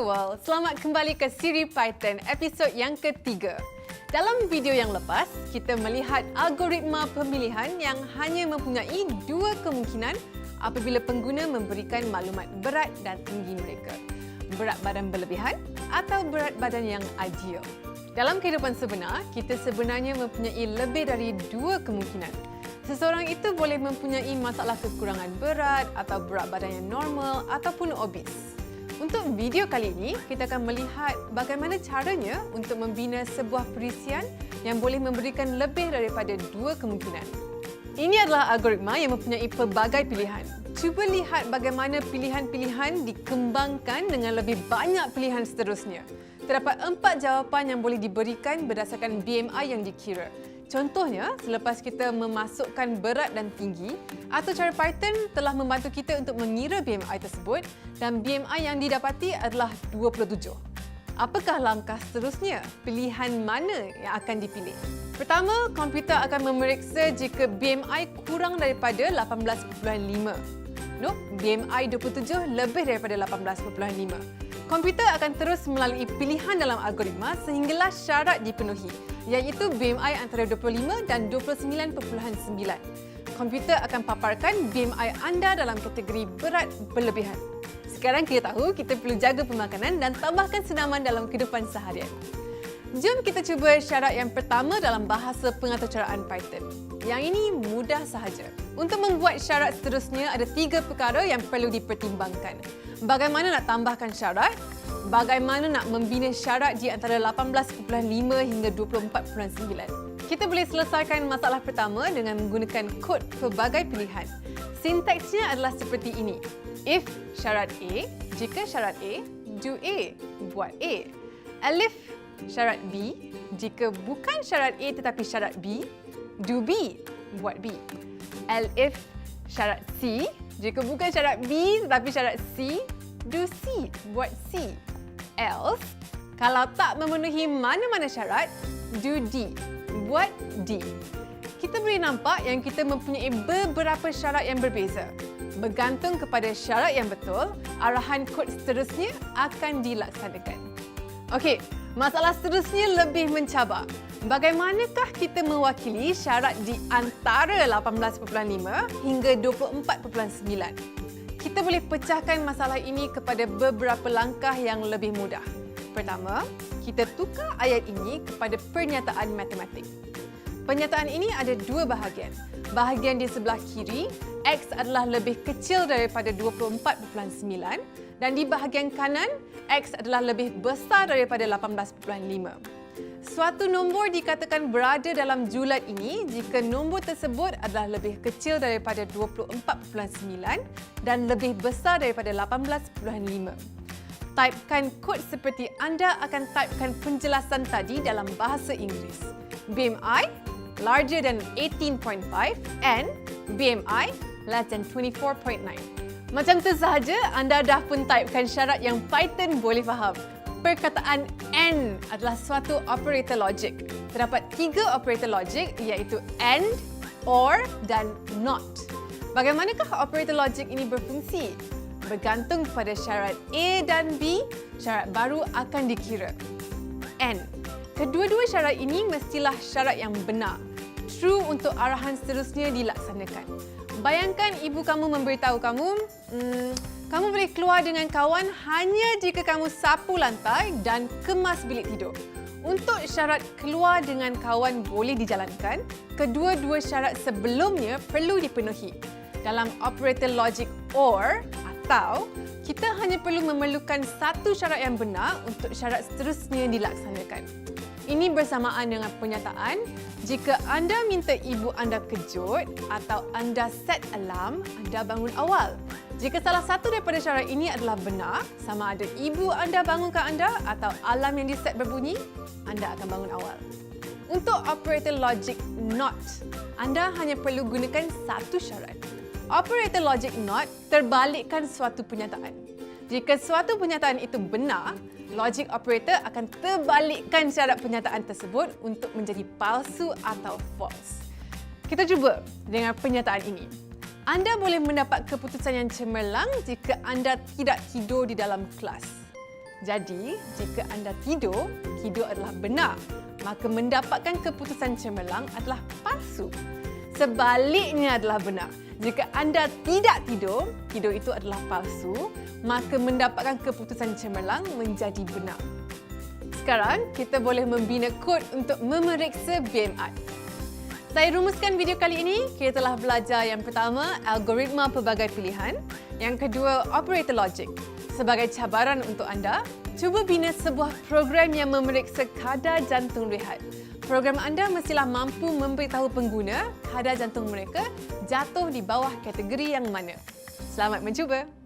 world, selamat kembali ke siri Python episod yang ketiga. Dalam video yang lepas, kita melihat algoritma pemilihan yang hanya mempunyai dua kemungkinan apabila pengguna memberikan maklumat berat dan tinggi mereka. Berat badan berlebihan atau berat badan yang ideal. Dalam kehidupan sebenar, kita sebenarnya mempunyai lebih dari dua kemungkinan. Seseorang itu boleh mempunyai masalah kekurangan berat atau berat badan yang normal ataupun obes. Untuk video kali ini, kita akan melihat bagaimana caranya untuk membina sebuah perisian yang boleh memberikan lebih daripada dua kemungkinan. Ini adalah algoritma yang mempunyai pelbagai pilihan. Cuba lihat bagaimana pilihan-pilihan dikembangkan dengan lebih banyak pilihan seterusnya. Terdapat 4 jawapan yang boleh diberikan berdasarkan BMI yang dikira. Contohnya, selepas kita memasukkan berat dan tinggi, atau cara Python telah membantu kita untuk mengira BMI tersebut dan BMI yang didapati adalah 27. Apakah langkah seterusnya? Pilihan mana yang akan dipilih? Pertama, komputer akan memeriksa jika BMI kurang daripada 18.5. No, BMI 27 lebih daripada 18.5. Komputer akan terus melalui pilihan dalam algoritma sehinggalah syarat dipenuhi, iaitu BMI antara 25 dan 29.9. Komputer akan paparkan BMI anda dalam kategori berat berlebihan. Sekarang kita tahu kita perlu jaga pemakanan dan tambahkan senaman dalam kehidupan seharian. Jom kita cuba syarat yang pertama dalam bahasa pengaturcaraan Python. Yang ini mudah sahaja. Untuk membuat syarat seterusnya, ada 3 perkara yang perlu dipertimbangkan. Bagaimana nak tambahkan syarat? Bagaimana nak membina syarat di antara 18.5 hingga 24.9? Kita boleh selesaikan masalah pertama dengan menggunakan kod pelbagai pilihan. Sintaksnya adalah seperti ini. If syarat A, jika syarat A, do A, buat A. Elif syarat B, jika bukan syarat A tetapi syarat B, do B, buat B. Elif syarat C, jika bukan syarat B tetapi syarat C, do C, buat C. Else, kalau tak memenuhi mana-mana syarat, do D, buat D. Kita boleh nampak yang kita mempunyai beberapa syarat yang berbeza. Bergantung kepada syarat yang betul, arahan kod seterusnya akan dilaksanakan. Okey, masalah seterusnya lebih mencabar. Bagaimanakah kita mewakili syarat di antara 18.5 hingga 24.9? Kita boleh pecahkan masalah ini kepada beberapa langkah yang lebih mudah. Pertama, kita tukar ayat ini kepada pernyataan matematik. Pernyataan ini ada 2 bahagian. Bahagian di sebelah kiri, X adalah lebih kecil daripada 24.9 dan di bahagian kanan, X adalah lebih besar daripada 18.5. Suatu nombor dikatakan berada dalam julat ini jika nombor tersebut adalah lebih kecil daripada 24.9 dan lebih besar daripada 18.5. Typekan kod seperti anda akan typekan penjelasan tadi dalam bahasa Inggeris. BMI larger than 18.5 and BMI less than 24.9. Macam tu sahaja anda dah pun typekan syarat yang Python boleh faham. Perkataan AND adalah suatu operator logik. Terdapat 3 operator logik iaitu AND, OR dan NOT. Bagaimanakah operator logik ini berfungsi? Bergantung kepada syarat A dan B, syarat baru akan dikira. AND. Kedua-dua syarat ini mestilah syarat yang benar. True untuk arahan seterusnya dilaksanakan. Bayangkan ibu kamu memberitahu kamu, kamu boleh keluar dengan kawan hanya jika kamu sapu lantai dan kemas bilik tidur. Untuk syarat keluar dengan kawan boleh dijalankan, kedua-dua syarat sebelumnya perlu dipenuhi. Dalam operator logik OR atau, kita hanya perlu memerlukan satu syarat yang benar untuk syarat seterusnya dilaksanakan. Ini bersamaan dengan pernyataan, jika anda minta ibu anda kejut atau anda set alarm, anda bangun awal. Jika salah satu daripada syarat ini adalah benar, sama ada ibu anda bangunkan anda atau alarm yang diset berbunyi, anda akan bangun awal. Untuk operator logik NOT, anda hanya perlu gunakan satu syarat. Operator logik NOT terbalikkan suatu pernyataan. Jika suatu pernyataan itu benar, logik operator akan terbalikkan syarat pernyataan tersebut untuk menjadi palsu atau false. Kita cuba dengan pernyataan ini. Anda boleh mendapat keputusan yang cemerlang jika anda tidak tidur di dalam kelas. Jadi, jika anda tidur adalah benar, maka mendapatkan keputusan cemerlang adalah palsu. Sebaliknya adalah benar. Jika anda tidak tidur itu adalah palsu, maka mendapatkan keputusan cemerlang menjadi benar. Sekarang, kita boleh membina kod untuk memeriksa BMI. Saya rumuskan video kali ini. Kita telah belajar yang pertama, algoritma pelbagai pilihan. Yang kedua, operator logic. Sebagai cabaran untuk anda, cuba bina sebuah program yang memeriksa kadar jantung rehat. Program anda mestilah mampu memberitahu pengguna kadar jantung mereka jatuh di bawah kategori yang mana. Selamat mencuba!